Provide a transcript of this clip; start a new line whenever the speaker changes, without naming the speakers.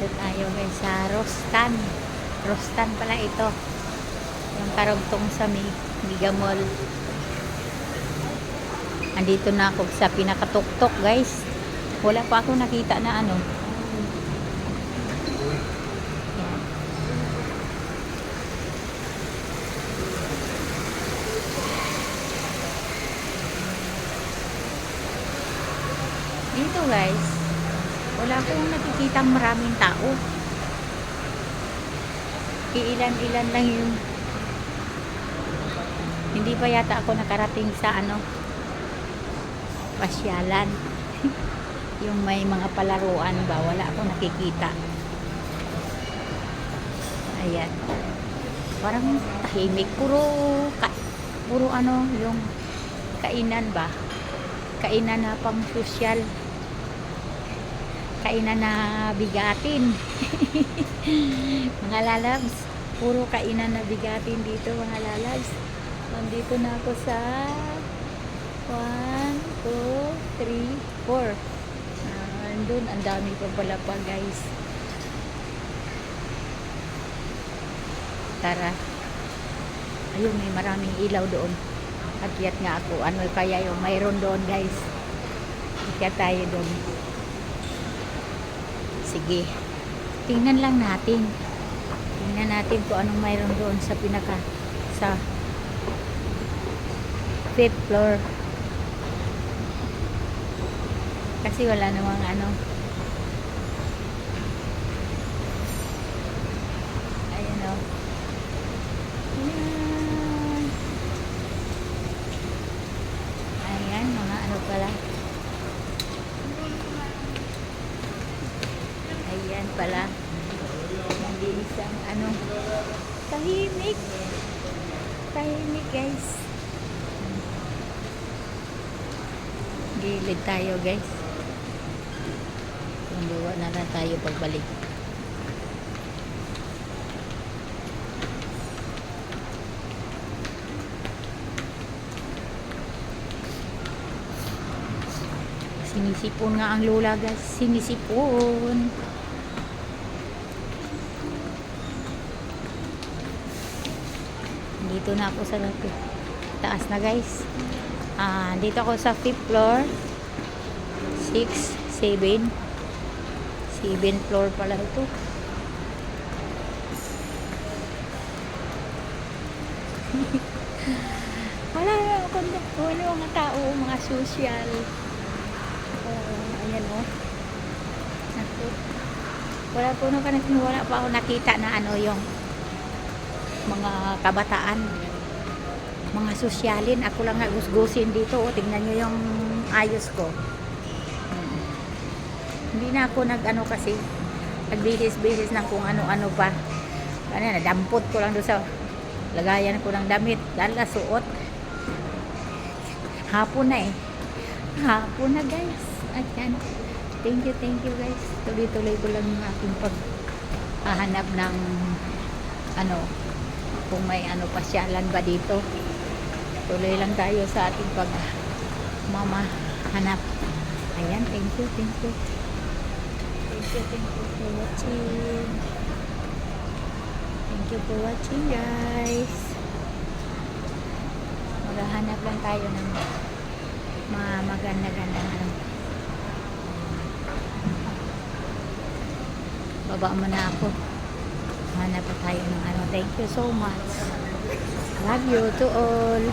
Dito tayo guys sa Rostan. Rostan pala ito. Yung karugtong sa Mega Mall. Andito na ako sa pinakatuktok guys. Wala pa ako nakita na ano. Yan. Dito guys. Wala akong nakikita maraming tao. Iilan-ilan lang yung hindi pa yata ako nakarating sa ano pasyalan. Yung may mga palaruan ba, wala akong nakikita. Ayan. Parang tahimik. Puro ano, yung kainan ba? Kainan na pang sosyal. Kainan na bigatin. Mga lalabs. Puro kainan na bigatin dito mga lalabs. Nandito na ako sa 1, 2, 3, 4. Andun, ang dami pa pala pa guys. Tara. Ayun, may maraming ilaw doon. Akyat nga ako. Ano kaya yung mayroon doon guys. Akyat tayo doon. Sige. Tingnan lang natin. Tingnan natin kung anong mayroon doon sa sa 5th floor. Kasi wala namang ano. Ayan o. Ayan. Ayan, mga ano pala. Ayan pala. Hindi isang ano. Tahimik. Tahimik guys. Gilid tayo guys. Luwa na lang tayo pagbalik. Sinisipon nga ang lola guys. Sinisipon. Dito na ako sa taas na guys. Dito ako sa 5th floor. 6, 7. 7th floor pala ito. Wala mga tao, mga social. Ayan o. Wala pa ako nakita na ano yung mga kabataan. Mga sosyalin. Ako lang nga gusgusin dito. Tingnan nyo yung ayos ko. Hindi na ako nag-ano kasi nagbihis-bihis na kung ano-ano pa. Ano na, dampot ko lang doon sa lagayan ko ng damit. Dahil suot. Hapon na eh. Hapon na guys. Ayan. Thank you guys. Tuloy-tuloy ko lang yung aking paghahanap ng ano, kung may ano pasyalan ba dito. Tuloy lang tayo sa ating pagmamahanap. Ayan, thank you. Thank you for watching. Thank you for watching guys. Maghahanap lang tayo ng mga maganda-gandang ano. Baba mo na ako. Hanap pa tayo ng ano. Thank you so much. Love you to all.